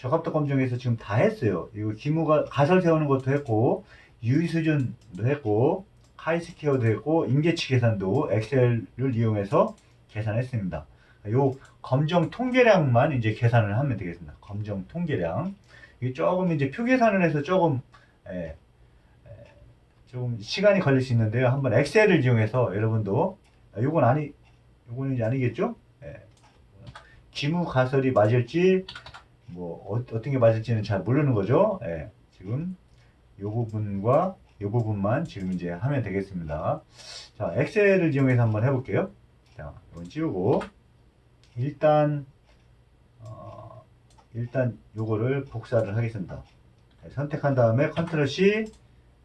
적합도 검증에서 지금 다 했어요. 이거 기무가 가설 세우는 것도 했고, 유의 수준도 했고, 카이스케어도 했고, 임계치 계산도 엑셀을 이용해서 계산했습니다. 요 검정 통계량만 이제 계산을 하면 되겠습니다. 검정 통계량. 이게 조금 이제 표 계산을 해서 조금, 예, 좀 시간이 걸릴 수 있는데요. 한번 엑셀을 이용해서 여러분도, 요건 이제 아니겠죠? 예. 기무 가설이 맞을지, 뭐 어떤 게 맞을지는 잘 모르는 거죠. 예, 지금 요 부분과 요 부분만 지금 이제 하면 되겠습니다. 자, 엑셀을 이용해서 한번 해볼게요. 자, 이건 지우고 일단 일단 요거를 복사를 하겠습니다. 네, 선택한 다음에 컨트롤 C,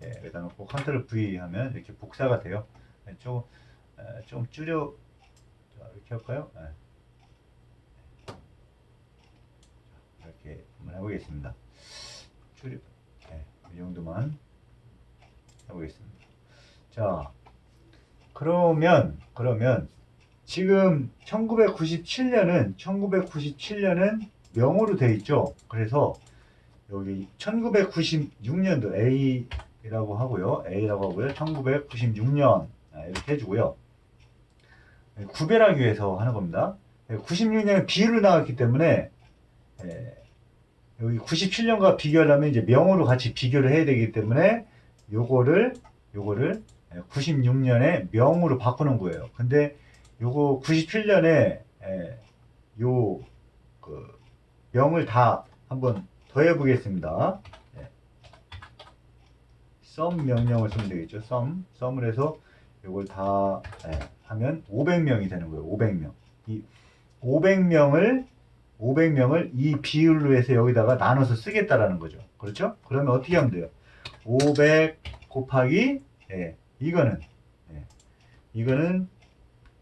예, 여기다 놓고 컨트롤 V 하면 이렇게 복사가 돼요. 네, 좀 줄여, 자, 이렇게 할까요? 네. 이렇게 한번 해보겠습니다. 네, 이 정도만 해보겠습니다. 자, 그러면 지금 1997년은 명으로 되어 있죠. 그래서 여기 1996년도 A라고 하고요. 1996년 이렇게 해주고요. 구별하기 위해서 하는 겁니다. 96년은 비율로 나왔기 때문에 여기 97년과 비교를 하면 이제 명으로 같이 비교를 해야 되기 때문에 요거를 96년에 명으로 바꾸는 거예요. 근데 요거 97년에 요 그 명을 다 한번 더해 보겠습니다. sum 명령을 쓰면 되겠죠. sum을 해서 요걸 다 하면 500명이 되는 거예요. 500명. 이 500명을 이 비율로 해서 여기다가 나눠서 쓰겠다라는 거죠. 그렇죠? 그러면 어떻게 하면 돼요? 500 곱하기 이거는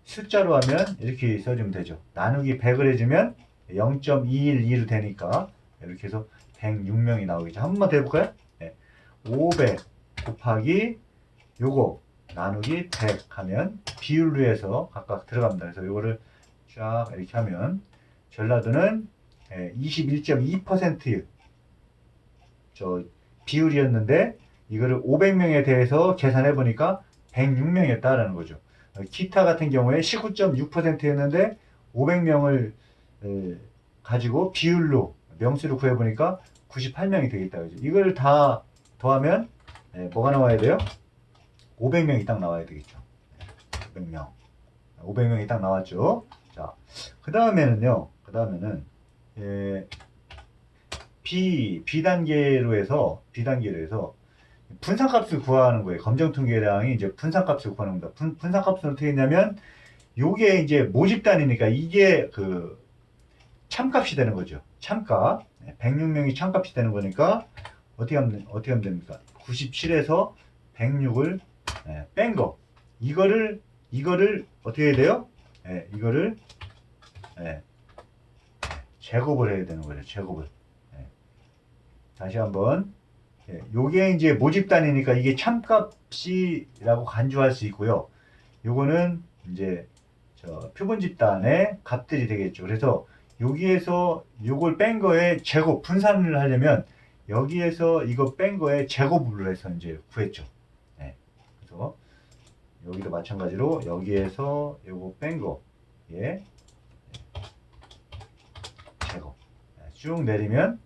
숫자로 하면 이렇게 써주면 되죠. 나누기 100을 해주면 0.212로 되니까 이렇게 해서 106명이 나오겠죠. 한 번만 더 해볼까요? 500 곱하기 요거 나누기 100 하면 비율로 해서 각각 들어갑니다. 그래서 요거를 쫙 이렇게 하면 전라도는 21.2% 저 비율이었는데 이거를 500명에 대해서 계산해 보니까 106명이었다라는 거죠. 기타 같은 경우에 19.6%였는데 500명을 가지고 비율로 명수를 구해 보니까 98명이 되겠다. 그죠? 이걸 다 더하면 뭐가 나와야 돼요? 500명이 딱 나와야 되겠죠. 500명이 딱 나왔죠. 자, 그 다음에는 B단계로 해서 분산값을 구하는 거예요. 검정통계량이 이제 분산값을 구하는 겁니다. 분산값은 어떻게 했냐면 요게 이제 모집단이니까 이게 그 참값이 되는 거죠. 참값. 106명이 참값이 되는 거니까 어떻게 하면 됩니까? 97에서 106을 뺀 거. 이거를 어떻게 해야 돼요? 이거를 제곱을 해야 되는 거죠. 제곱을. 다시 한번. 요게 이제 모집단이니까 이게 참값이라고 간주할 수 있고요. 요거는 이제 표본집단의 값들이 되겠죠. 그래서 여기에서 요걸 뺀 거에 제곱 분산을 하려면 여기에서 이거 뺀 거에 제곱을 해서 이제 구했죠. 그래서 여기도 마찬가지로 여기에서 요거 뺀 거에 제곱 쭉 내리면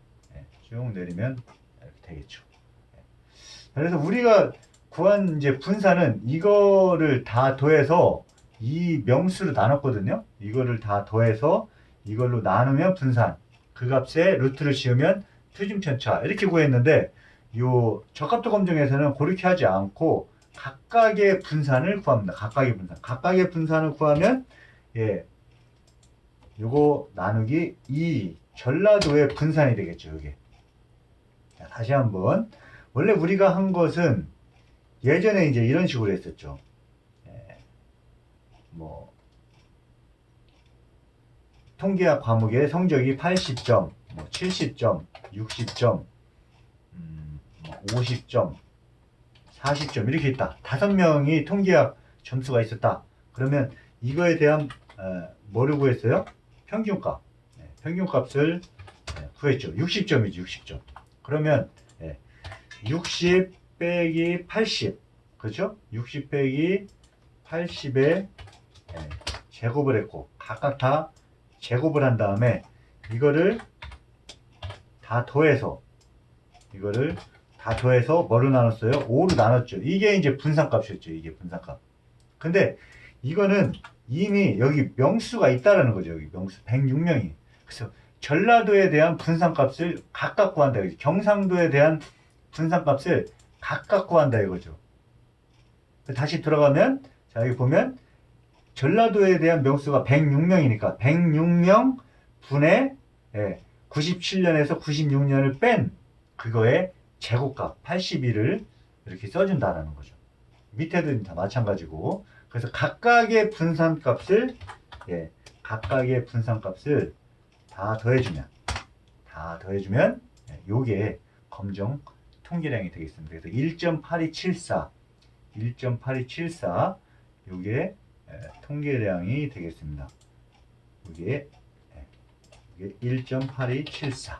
이렇게 되겠죠. 그래서 우리가 구한 이제 분산은 이거를 다 더해서 이 명수로 나눴거든요. 이거를 다 더해서 이걸로 나누면 분산, 그 값에 루트를 씌우면 표준편차 이렇게 구했는데 요 적합도 검증에서는 그렇게 하지 않고 각각의 분산을 구합니다. 각각의 분산을 구하면 요거 나누기 2 전라도의 분산이 되겠죠. 이게. 자, 다시 한번 원래 우리가 한 것은 예전에 이제 이런 식으로 했었죠. 뭐 통계학 과목의 성적이 80점, 70점, 60점, 50점, 40점 이렇게 있다. 5명이 통계학 점수가 있었다. 그러면 이거에 대한 뭐를 구했어요? 평균값. 평균값을 구했죠. 60점이죠. 60점. 그러면 60 빼기 80, 그렇죠? 60 빼기 80에 제곱을 했고, 각각 다 제곱을 한 다음에 이거를 다 더해서 뭐로 나눴어요? 5로 나눴죠. 이게 이제 분산값이었죠. 이게 분산값. 근데 이거는 이미 여기 명수가 있다라는 거죠. 여기 명수 106명이. 그래서 전라도에 대한 분산값을 각각 구한다. 경상도에 대한 분산값을 각각 구한다 이거죠. 다시 들어가면, 자, 여기 보면 전라도에 대한 명수가 106명이니까 106명 분의 97년에서 96년을 뺀 그거의 제곱값 82를 이렇게 써준다는 거죠. 밑에도 다 마찬가지고. 그래서 각각의 분산값을 다 더해주면 요게 검정 통계량이 되겠습니다. 그래서 1.8274 요게 통계량이 되겠습니다. 이게 1.8274.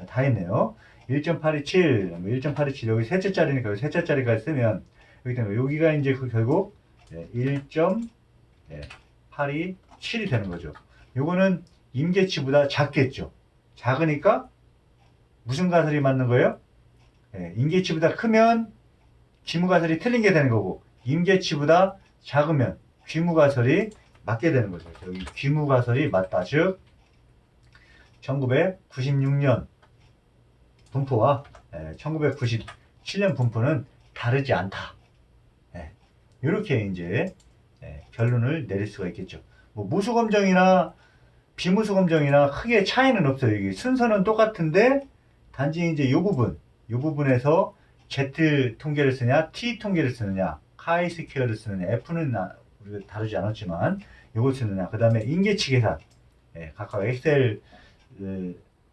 다 했네요. 1.827, 1.827 여기 셋째 자리니까 여기 셋째 자리까지 쓰면 여기 때문에 여기가 이제 결국 1.827이 되는 거죠. 요거는 임계치보다 작겠죠. 작으니까 무슨 가설이 맞는 거예요? 임계치보다 크면 귀무가설이 틀린 게 되는 거고, 임계치보다 작으면 귀무가설이 맞게 되는 거죠. 여기 귀무가설이 맞다. 즉 1996년 분포와 1997년 분포는 다르지 않다. 이렇게 이제 결론을 내릴 수가 있겠죠. 뭐 무수검정이나 비무수검정이나 크게 차이는 없어요. 이게 순서는 똑같은데 단지 이제 이 부분에서 Z 통계를 쓰냐, T 통계를 쓰느냐, 카이스퀘어를 쓰느냐, F는 우리가 다루지 않았지만 이걸 쓰느냐, 그 다음에 임계치 계산, 각각 엑셀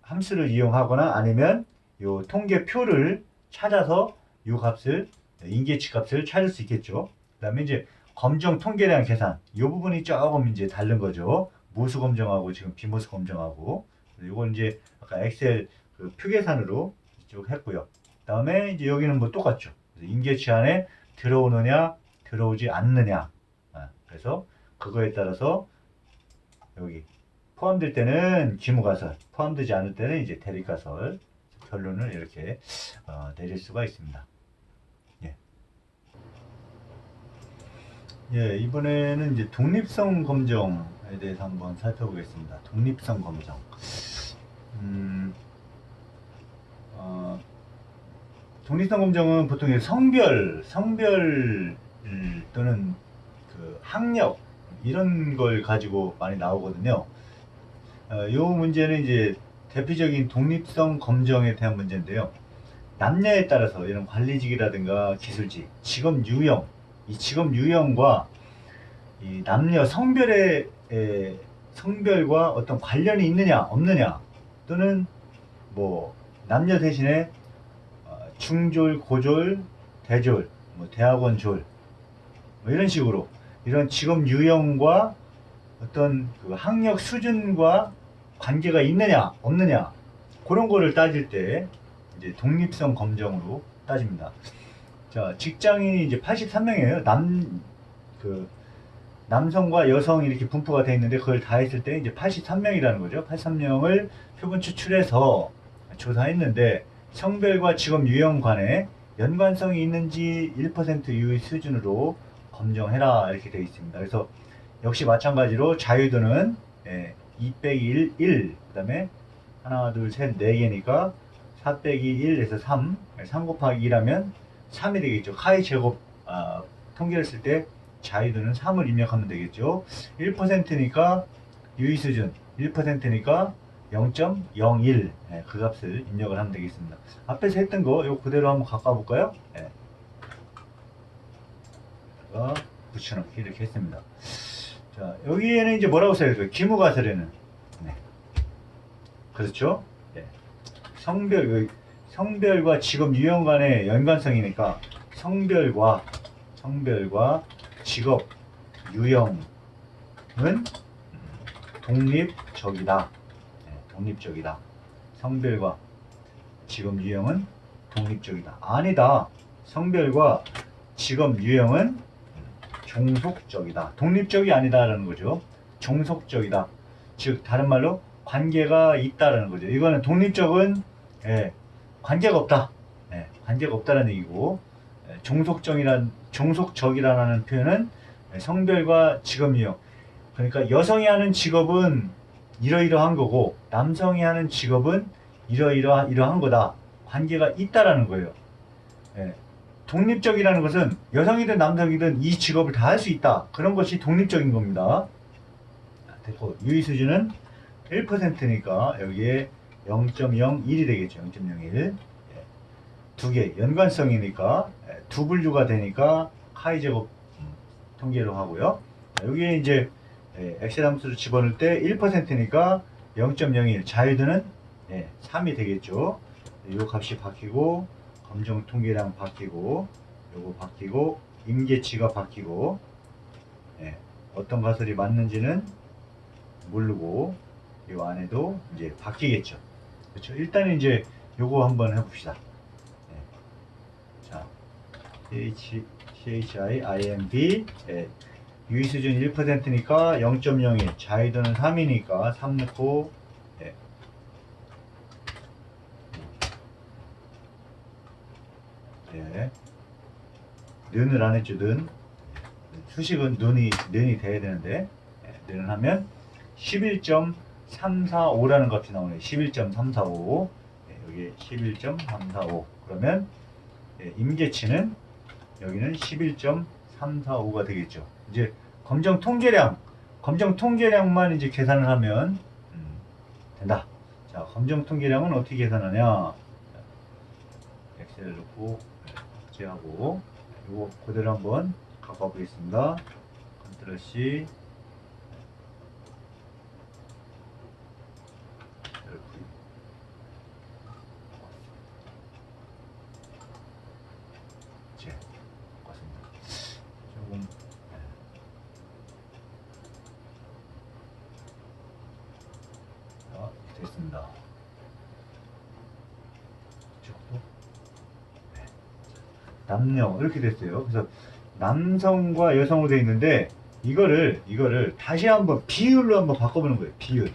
함수를 이용하거나 아니면 요 통계표를 찾아서 요 값을, 임계치 값을 찾을 수 있겠죠. 그 다음에 이제 검정 통계량 계산, 요 부분이 조금 이제 다른 거죠. 모수 검정하고 지금 비모수 검정하고. 요건 이제 아까 엑셀 그 표 계산으로 쭉 했고요. 그 다음에 이제 여기는 뭐 똑같죠. 임계치 안에 들어오느냐, 들어오지 않느냐. 그래서 그거에 따라서 여기 포함될 때는 귀무가설, 포함되지 않을 때는 이제 대립가설. 결론을 이렇게 내릴 수가 있습니다. 이번에는 이제 독립성 검정에 대해서 한번 살펴보겠습니다. 독립성 검정. 독립성 검정은 보통 성별 또는 그 학력 이런 걸 가지고 많이 나오거든요. 이 문제는 이제 대표적인 독립성 검정에 대한 문제인데요. 남녀에 따라서 이런 관리직이라든가 기술직, 직업 유형, 이 직업 유형과 이 남녀 성별과 어떤 관련이 있느냐 없느냐, 또는 뭐 남녀 대신에 중졸, 고졸, 대졸, 뭐 대학원 졸, 뭐 이런 식으로 이런 직업 유형과 어떤 그 학력 수준과 관계가 있느냐 없느냐, 그런 거를 따질 때 이제 독립성 검정으로 따집니다. 자, 직장인이 이제 83명이에요. 남성과 여성 이렇게 분포가 되어 있는데 그걸 다 했을 때 이제 83명이라는 거죠. 83명을 표본 추출해서 조사했는데 성별과 직업 유형 간에 연관성이 있는지 1% 유의 수준으로 검정해라 이렇게 되어 있습니다. 그래서 역시 마찬가지로 자유도는 2 빼기 1, 그 다음에 하나, 둘, 셋, 4개니까 4 빼기 1에서 3 곱하기 2라면 3이 되겠죠. 카이 제곱 통계를 쓸 때 자유도는 3을 입력하면 되겠죠. 1%니까 유의수준, 1%니까 0.01 그 값을 입력을 하면 되겠습니다. 앞에서 했던 거 이거 그대로 한번 가까워볼까요? 붙여넣기 이렇게 했습니다. 자, 여기에는 이제 뭐라고 써있어요? 귀무가설에는 그렇죠? 성별과 직업 유형 간의 연관성이니까 성별과 직업 유형은 독립적이다. 독립적이다. 성별과 직업 유형은 독립적이다. 아니다. 성별과 직업 유형은 종속적이다. 독립적이 아니다라는 거죠. 종속적이다. 즉 다른 말로 관계가 있다라는 거죠. 이거는 독립적은 관계가 없다. 관계가 없다는 얘기고, 종속적이라는 표현은 성별과 직업 유형. 그러니까 여성이 하는 직업은 이러이러한 거고 남성이 하는 직업은 이러이러한 거다. 관계가 있다라는 거예요. 독립적이라는 것은 여성이든 남성이든 이 직업을 다 할 수 있다. 그런 것이 독립적인 겁니다. 됐고, 유의 수준은 1%니까 여기에 0.01이 되겠죠. 0.01. 두 개, 연관성이니까 두 분류가 되니까 카이 제곱 통계로 하고요. 여기에 이제 엑셀 함수를 집어넣을 때 1%니까 0.01, 자유도는 3이 되겠죠. 이 값이 바뀌고 검정 통계량 바뀌고 요거 바뀌고 임계치가 바뀌고 어떤 가설이 맞는지는 모르고 이 안에도 이제 바뀌겠죠. 그렇죠. 일단 이제 요거 한번 해봅시다. 자, CHIIMB 유의 수준 1%니까 0.01, 자유도는 3이니까 3 넣고 는을 안 했죠. 는 수식은 는이 돼야 되는데 는을 하면 11.345라는 값이 나오네요. 11.345 여기 11.345 그러면 임계치는 여기는 11.345가 되겠죠. 이제 검정 통계량만 이제 계산을 하면 된다. 자, 검정 통계량은 어떻게 계산하냐? 엑셀을 넣고 복제하고 이거 그대로 한번 갖고 와보겠습니다. 컨트롤 C 조금 됐습니다. 남녀 이렇게 됐어요. 그래서 남성과 여성으로 되어 있는데 이거를 다시 한번 비율로 한번 바꿔보는 거예요. 비율.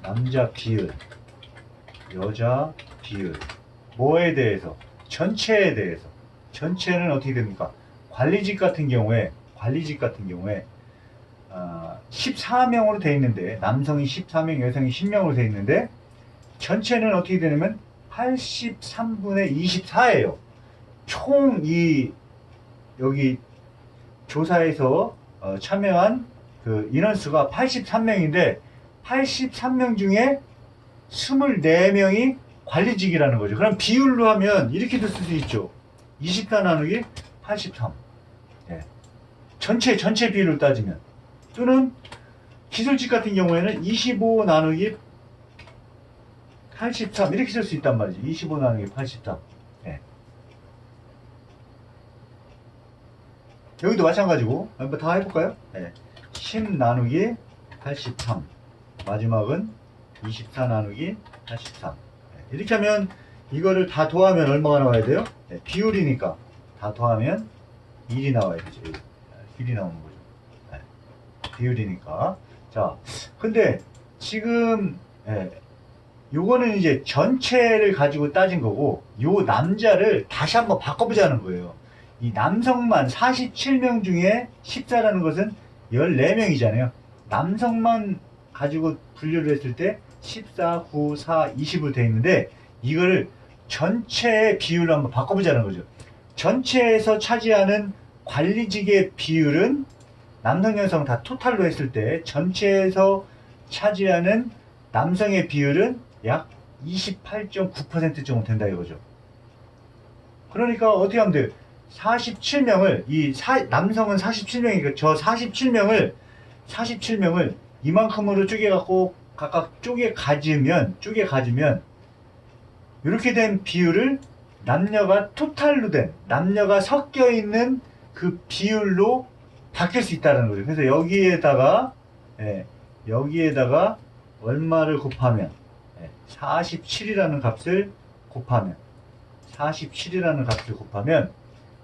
남자 비율, 여자 비율. 뭐에 대해서? 전체에 대해서. 전체는 어떻게 됩니까? 관리직 같은 경우에 14명으로 되어 있는데 남성이 14명, 여성이 10명으로 되어 있는데 전체는 어떻게 되냐면 83분의 24예요. 총 여기 조사에서 참여한 그 인원수가 83명인데 83명 중에 24명이 관리직이라는 거죠. 그럼 비율로 하면 이렇게 쓸 수 있죠. 24 나누기 83. 전체 비율을 따지면. 또는 기술직 같은 경우에는 25 나누기 83 이렇게 쓸 수 있단 말이죠. 25 나누기 83. 여기도 마찬가지고 한번 다 해볼까요? 10 나누기 83 마지막은 24 나누기 83 이렇게 하면 이거를 다 더하면 얼마가 나와야 돼요? 비율이니까 다 더하면 1이 나와야 되죠. 1이 나오는 거죠. 비율이니까. 자, 근데 지금 요거는 이제 전체를 가지고 따진 거고 요 남자를 다시 한번 바꿔보자는 거예요. 이 남성만 47명 중에 14라는 것은 14명이잖아요. 남성만 가지고 분류를 했을 때 14, 9, 4, 20으로 되어 있는데 이거를 전체의 비율로 한번 바꿔보자는 거죠. 전체에서 차지하는 관리직의 비율은 남성, 여성 다 토탈로 했을 때 전체에서 차지하는 남성의 비율은 약 28.9% 정도 된다 이거죠. 그러니까 어떻게 하면 돼요? 47명을 남성은 47명이니까 저 47명을 이만큼으로 쪼개갖고 각각 쪼개 가지면 이렇게 된 비율을 남녀가 토탈로 된 남녀가 섞여 있는 그 비율로 바뀔 수 있다는 거죠. 그래서 여기에다가 얼마를 곱하면 47이라는 값을 곱하면 47이라는 값을 곱하면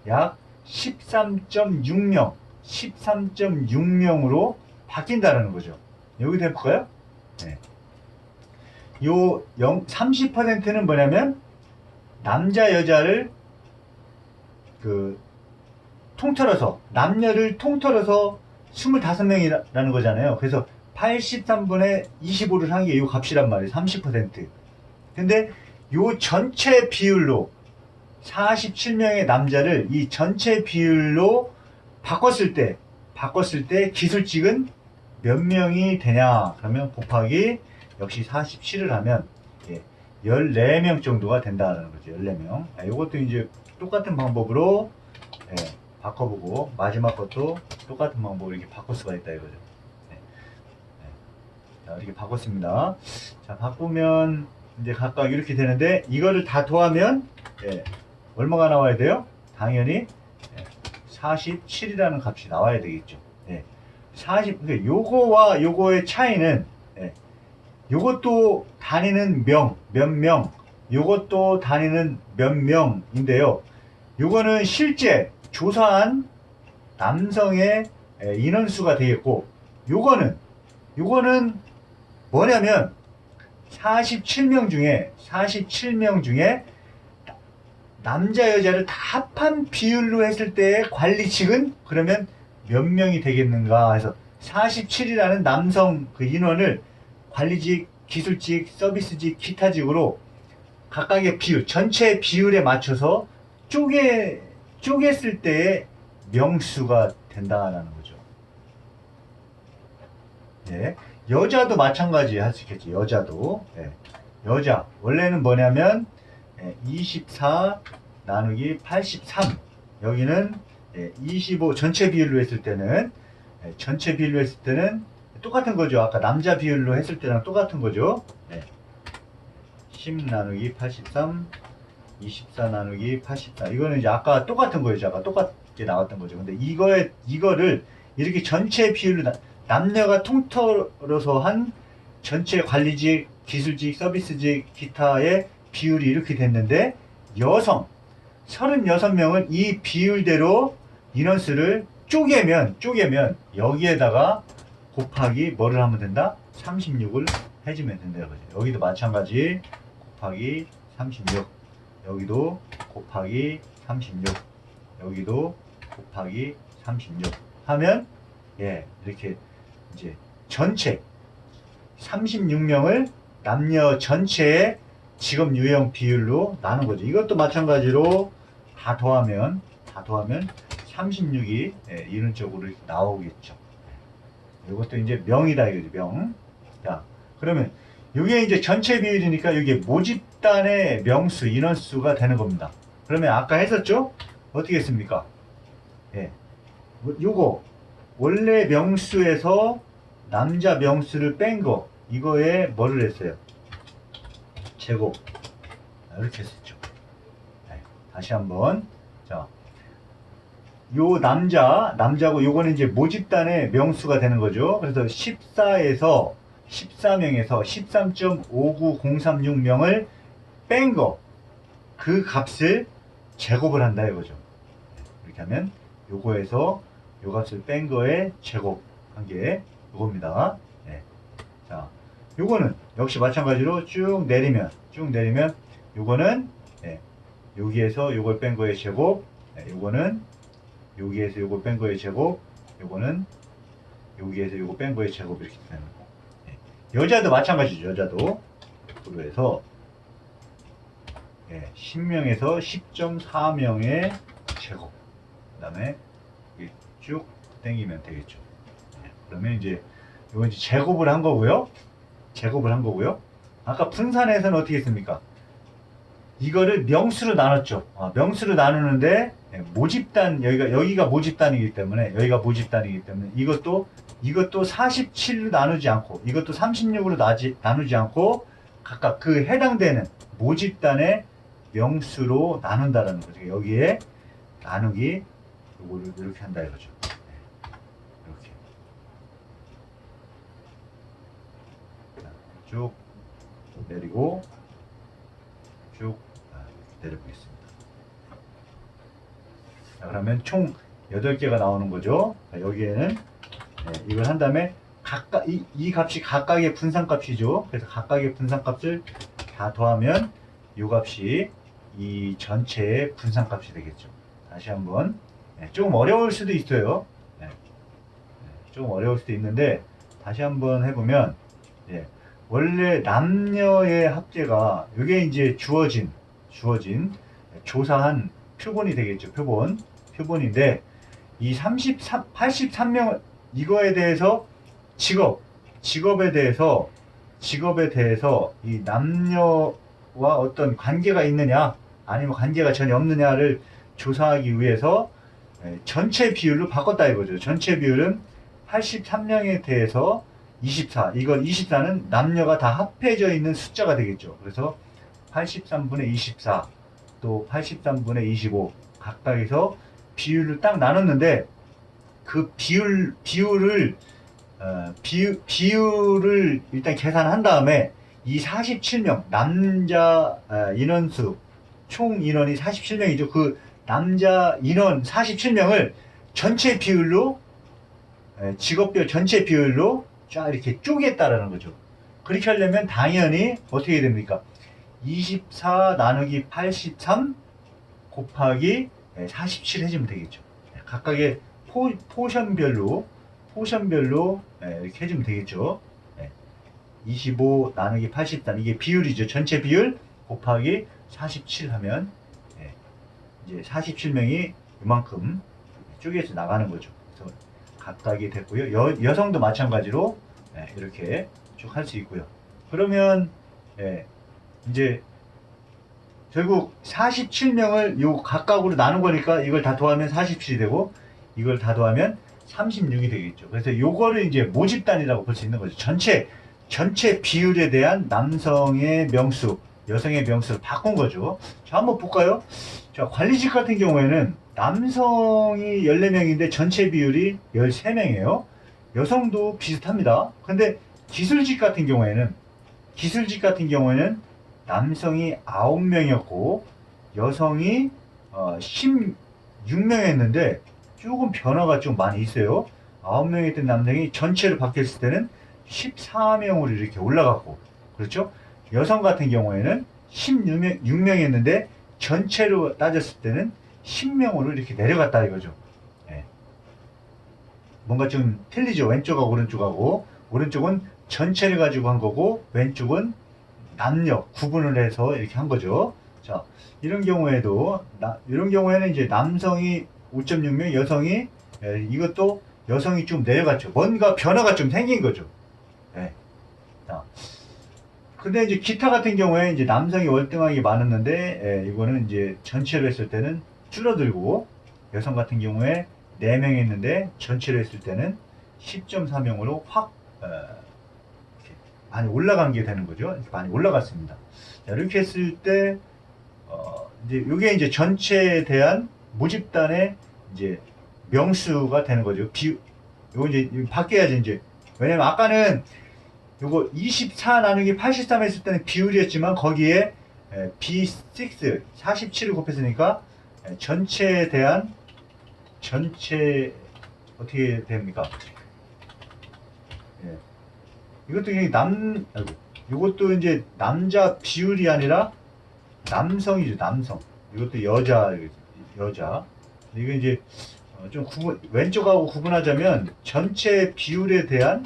약 13.60 13.60으로 바뀐다라는 거죠. 여기도 해볼까요? 네. 요 30%는 뭐냐면 남자 여자를 통틀어서 남녀를 통틀어서 25명이라는 거잖아요. 그래서 83분의 25를 한 게 이 값이란 말이에요. 30%. 근데 요 전체 비율로 47명의 남자를 이 전체 비율로 바꿨을 때 기술직은 몇 명이 되냐? 그러면 곱하기 역시 47을 하면 14명 정도가 된다는 거죠. 14명. 이것도 이제 똑같은 방법으로 바꿔보고 마지막 것도 똑같은 방법으로 이렇게 바꿀 수가 있다 이거죠. 자, 이렇게 바꿨습니다. 자, 바꾸면 이제 각각 이렇게 되는데 이거를 다 더하면 얼마가 나와야 돼요? 당연히 47이라는 값이 나와야 되겠죠. 40, 요거와 요거의 차이는 요것도 다니는 몇 명, 요것도 다니는 몇 명인데요. 요거는 실제 조사한 남성의 인원수가 되겠고, 요거는 뭐냐면 47명 중에 남자 여자를 다 합한 비율로 했을 때 관리직은 그러면 몇 명이 되겠는가 해서 47이라는 남성 그 인원을 관리직, 기술직, 서비스직, 기타직으로 각각의 비율, 전체 비율에 맞춰서 쪼갰을 때의 명수가 된다라는 거죠. 여자도 마찬가지 할 수 있겠지. 여자도. 여자. 원래는 뭐냐면 24 나누기 83. 여기는 25 전체 비율로 했을 때는 똑같은 거죠. 아까 남자 비율로 했을 때랑 똑같은 거죠. 10 나누기 83, 24 나누기 84. 이거는 이제 아까 똑같은 거예요. 아까 똑같게 나왔던 거죠. 근데 이거를 이렇게 전체 비율로 남녀가 통틀어서 한 전체 관리직, 기술직, 서비스직, 기타의 비율이 이렇게 됐는데 여성 36명은 이 비율대로 인원수를 쪼개면 여기에다가 곱하기 뭐를 하면 된다? 36을 해주면 된다. 여기도 마찬가지 곱하기 36, 여기도 곱하기 36, 여기도 곱하기 36 하면 이렇게 이제 전체 36명을 남녀 전체의 직업 유형 비율로 나눈 거죠. 이것도 마찬가지로 다 더하면 36이 이론적으로 나오겠죠. 이것도 이제 명이다 이거죠. 명. 자, 그러면 이게 이제 전체 비율이니까 이게 모집단의 명수, 인원수가 되는 겁니다. 그러면 아까 했었죠? 어떻게 했습니까? 요거 원래 명수에서 남자 명수를 뺀 거, 이거에 뭐를 했어요? 제곱. 이렇게 했었죠. 다시 한번. 자, 요 남자고 요거는 이제 모집단의 명수가 되는 거죠. 그래서 14명에서 13.59036명을 뺀 거, 그 값을 제곱을 한다 이거죠. 이렇게 하면 요거에서 요 값을 뺀 거에 제곱한 게 요겁니다. 자, 요거는 역시 마찬가지로 쭉 내리면 요거는 여기에서 요걸 뺀 거의 제곱, 요거는 여기에서 요걸 뺀 거의 제곱, 요거는 여기에서 요거 뺀 거의 제곱 이렇게 되는 거. 여자도 마찬가지죠. 여자도 그로 해서 10명에서 10.4명의 제곱, 그 다음에 쭉 당기면 되겠죠. 그러면 이제 이건 이제 제곱을 한 거고요. 아까 분산에서는 어떻게 했습니까? 이거를 명수로 나눴죠. 명수로 나누는데 모집단, 여기가 모집단이기 때문에 이것도 47로 나누지 않고 이것도 36으로 나누지 않고 각각 그 해당되는 모집단의 명수로 나눈다라는 거죠. 여기에 나누기 요거를 이렇게 한다 이거죠. 이렇게. 쭉 내리고 쭉 내려보겠습니다. 자, 그러면 총 8개가 나오는 거죠. 자, 여기에는 이걸 한 다음에 각각 이 값이 각각의 분산값이죠. 그래서 각각의 분산값을 다 더하면 이 값이 이 전체의 분산값이 되겠죠. 다시 한번 조금 어려울 수도 있어요. 조금 어려울 수도 있는데 다시 한번 해보면 원래 남녀의 합계가 이게 이제 주어진 조사한 표본이 되겠죠. 표본인데 이 83명 이거에 대해서 직업에 대해서 이 남녀와 어떤 관계가 있느냐 아니면 관계가 전혀 없느냐를 조사하기 위해서 전체 비율로 바꿨다 이거죠. 전체 비율은 83명에 대해서 24. 이건 24는 남녀가 다 합해져 있는 숫자가 되겠죠. 그래서 83분의 24, 또 83분의 25 각각에서 비율을 딱 나눴는데 그 비율을 일단 계산한 다음에 이 47명 남자 인원수 총 인원이 47명이죠. 그 남자 인원 47명을 전체 비율로 직업별 전체 비율로 쫙 이렇게 쪼갰다라는 거죠. 그렇게 하려면 당연히 어떻게 됩니까? 24 나누기 83 곱하기 47 해주면 되겠죠. 각각의 포션별로 이렇게 해주면 되겠죠. 25 나누기 83 이게 비율이죠. 전체 비율 곱하기 47 하면 이제 47명이 이만큼 쪼개서 나가는 거죠. 그래서 각각이 됐고요. 여성도 마찬가지로 이렇게 쭉 할 수 있고요. 그러면 이제 결국 47명을 요 각각으로 나눈 거니까 이걸 다 더하면 47이 되고 이걸 다 더하면 36이 되겠죠. 그래서 요거를 이제 모집단이라고 볼 수 있는 거죠. 전체 비율에 대한 남성의 명수, 여성의 명수를 바꾼 거죠. 자, 한번 볼까요? 자, 관리직 같은 경우에는 남성이 14명인데 전체 비율이 13명이에요. 여성도 비슷합니다. 근데 기술직 같은 경우에는 남성이 9명이었고 여성이 16명이었는데 조금 변화가 좀 많이 있어요. 9명이 있던 남성이 전체로 바뀌었을 때는 14명으로 이렇게 올라갔고, 그렇죠? 여성 같은 경우에는 16명이었는데 전체로 따졌을 때는 10명으로 이렇게 내려갔다 이거죠. 뭔가 좀 틀리죠. 왼쪽하고 오른쪽하고. 오른쪽은 전체를 가지고 한 거고 왼쪽은 남녀 구분을 해서 이렇게 한 거죠. 자, 이런 경우에는 이제 남성이 5.6명, 여성이 이것도 여성이 좀 내려갔죠. 뭔가 변화가 좀 생긴 거죠. 자, 근데 이제 기타 같은 경우에 이제 남성이 월등하게 많았는데 이거는 이제 전체로 했을 때는 줄어들고 여성 같은 경우에 4명 했는데 전체로 했을 때는 10.4명으로 확 많이 올라간 게 되는 거죠. 이렇게 많이 올라갔습니다. 자, 이렇게 했을 때 이제 이게 이제 전체에 대한 모집단의 이제 명수가 되는 거죠. 요거 이제 바뀌어야지 이제. 왜냐면 아까는 요거 24 나누기 83 했을 때는 비율이었지만 거기에 B6 47을 곱했으니까 전체에 대한 전체 어떻게 됩니까? 이것도 이것도 이제 남자 비율이 아니라 남성이죠. 남성. 이것도 여자. 이거 이제 좀 왼쪽하고 구분하자면 전체 비율에 대한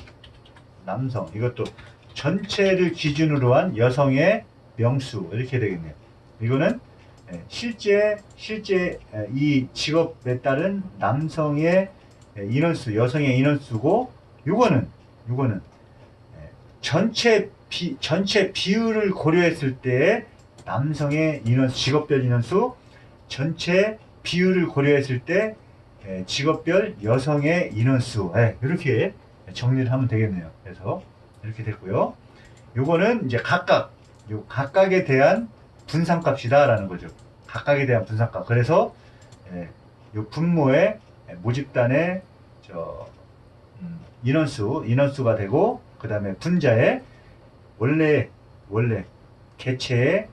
남성. 이것도 전체를 기준으로 한 여성의 명수. 이렇게 되겠네요. 이거는 실제 이 직업에 따른 남성의 인원수, 여성의 인원수고, 요거는 전체 비율을 고려했을 때 남성의 인원수, 직업별 인원수, 전체 비율을 고려했을 때 직업별 여성의 인원수, 이렇게 정리를 하면 되겠네요. 그래서 이렇게 됐고요. 요거는 이제 각각에 대한 분산값이다라는 거죠. 각각에 대한 분산값. 그래서 요 분모의 모집단의 인원수가 되고, 그 다음에 분자의 원래 개체의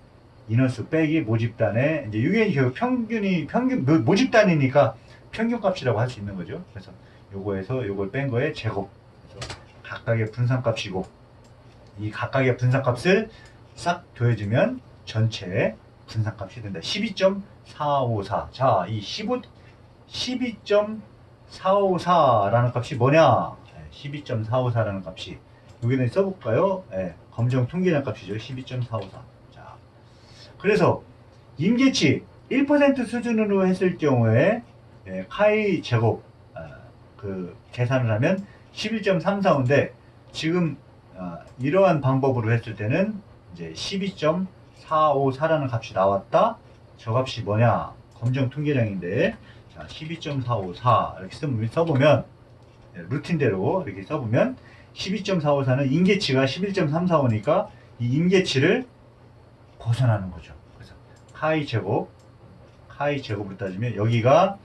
인원수 빼기 모집단의 이제 이게 결국 평균 모집단이니까 평균값이라고 할 수 있는 거죠. 그래서 요거에서 요걸 뺀 거에 제곱. 그래서 각각의 분산값이고 이 각각의 분산값을 싹 더해주면 전체 분산값이 된다. 12.454. 자, 이 12.454라는 값이 뭐냐? 12.454라는 값이 여기는 써볼까요? 검정 통계량 값이죠. 12.454. 자, 그래서 임계치 1% 수준으로 했을 경우에 카이 제곱 그 계산을 하면 11.345인데 지금 이러한 방법으로 했을 때는 이제 12.454라는 값이 나왔다. 저 값이 뭐냐? 검정 통계량인데 자, 12.454 이렇게 써보면 루틴대로 이렇게 써보면 12.454는 임계치가 11.345니까 이 임계치를 벗어나는 거죠. 그래서 카이 제곱으로 따지면 여기가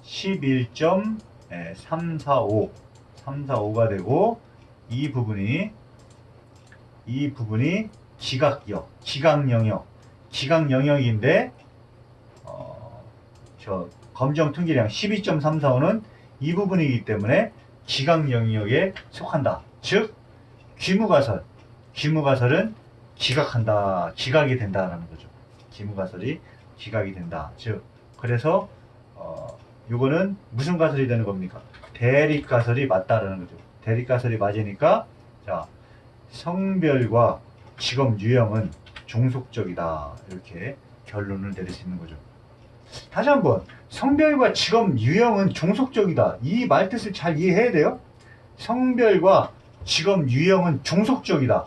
11.345가 되고 이 부분이 기각 영역인데 저 검정 통계량 12.345는 이 부분이기 때문에 기각 영역에 속한다. 즉 귀무가설은 기각이 된다라는 거죠. 귀무가설이 기각이 된다. 즉 그래서 요거는 무슨 가설이 되는 겁니까? 대립가설이 맞다라는 거죠. 대립가설이 맞으니까 자 성별과 직업 유형은 종속적이다. 이렇게 결론을 내릴 수 있는 거죠. 다시 한번 성별과 직업 유형은 종속적이다. 이 말뜻을 잘 이해해야 돼요. 성별과 직업 유형은 종속적이다.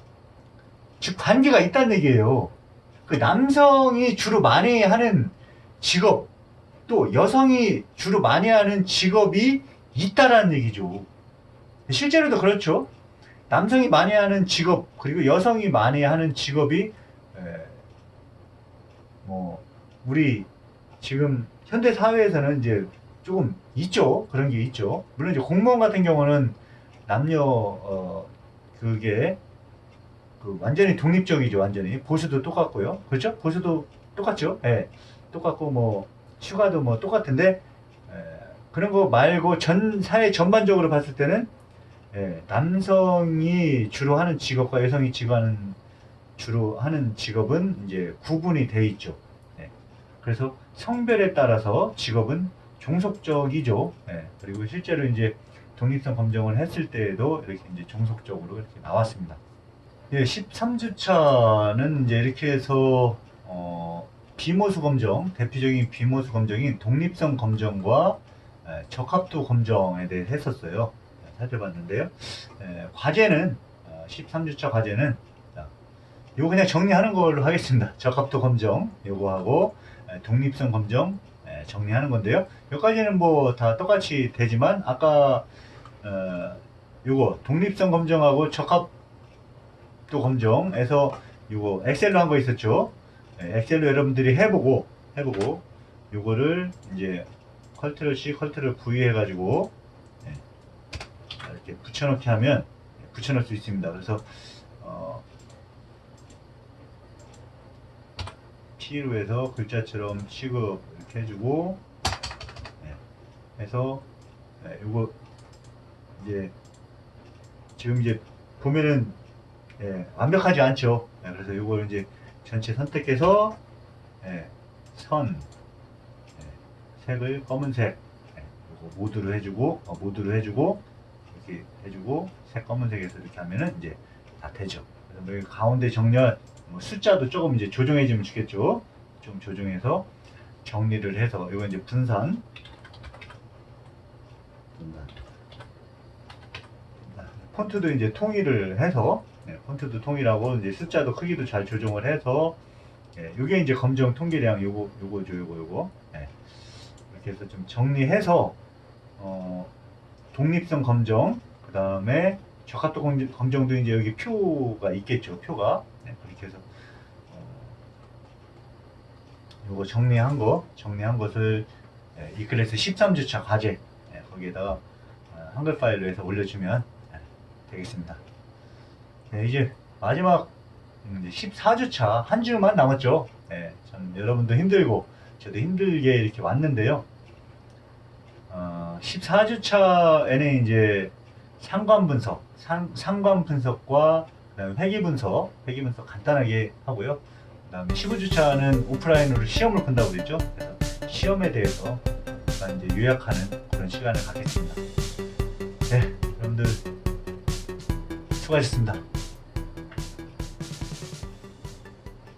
즉 관계가 있다는 얘기예요. 그 남성이 주로 많이 하는 직업 또 여성이 주로 많이 하는 직업이 있다라는 얘기죠. 실제로도 그렇죠. 남성이 많이 하는 직업 그리고 여성이 많이 하는 직업이 우리 지금 현대 사회에서는 이제 조금 있죠. 그런 게 있죠. 물론 이제 공무원 같은 경우는 남녀 그게 완전히 독립적이죠. 완전히 보수도 똑같고요. 그렇죠? 보수도 똑같죠. 똑같고 뭐 휴가도 뭐 똑같은데 그런 거 말고 전 사회 전반적으로 봤을 때는 남성이 주로 하는 직업과 여성이 주로 하는 직업은 이제 구분이 돼 있죠. 그래서 성별에 따라서 직업은 종속적이죠. 그리고 실제로 이제 독립성 검정을 했을 때에도 이렇게 이제 종속적으로 이렇게 나왔습니다. 13주차는 이제 이렇게 해서 비모수 검정, 대표적인 비모수 검정인 독립성 검정과 적합도 검정에 대해 했었어요. 살펴봤는데요. 과제는 13주차 과제는 요거 그냥 정리하는 걸로 하겠습니다. 적합도 검정 요거 하고 독립성 검정 정리하는 건데요. 여기까지는 뭐 다 똑같이 되지만 아까 요거 독립성 검정하고 적합도 검정에서 요거 엑셀로 한 거 있었죠. 엑셀로 여러분들이 해보고 요거를 이제 컨트롤 C, 컨트롤 V 해가지고 이렇게 붙여넣기 하면 붙여넣을 수 있습니다. 그래서 P로 해서 글자처럼 취급 이렇게 해주고 해서 요거 이제 지금 이제 보면은 완벽하지 않죠. 그래서 요걸 이제 전체 선택해서 선 색을 검은색 요거 모드로 해주고 이렇게 해주고 색 검은색에서 이렇게 하면은 이제 다 되죠. 그래서 여기 가운데 정렬 숫자도 조금 이제 조정해 주면 좋겠죠. 좀 조정해서 정리를 해서 이거 이제 분산 폰트도 이제 통일을 해서 폰트도 통일하고 이제 숫자도 크기도 잘 조정을 해서 요게 이제 검정 통계량 요거죠. 이렇게 해서 좀 정리해서 독립성 검정 그 다음에 적합도 검정도 이제 여기 표가 있겠죠. 표가 그렇게 해서 요거 정리한 것을 이 클래스 13주차 과제 거기에다가 한글 파일로 해서 올려주면 되겠습니다. 이제 마지막 이제 14주차 한 주만 남았죠. 네, 참 여러분도 힘들고 저도 힘들게 이렇게 왔는데요. 14주차에는 이제 상관 분석, 상관 분석과 그다음에 회계 분석 간단하게 하고요. 그다음에 15주차는 오프라인으로 시험을 본다고 그랬죠. 그래서 시험에 대해서 이제 요약하는 그런 시간을 갖겠습니다. 네, 여러분들 수고하셨습니다.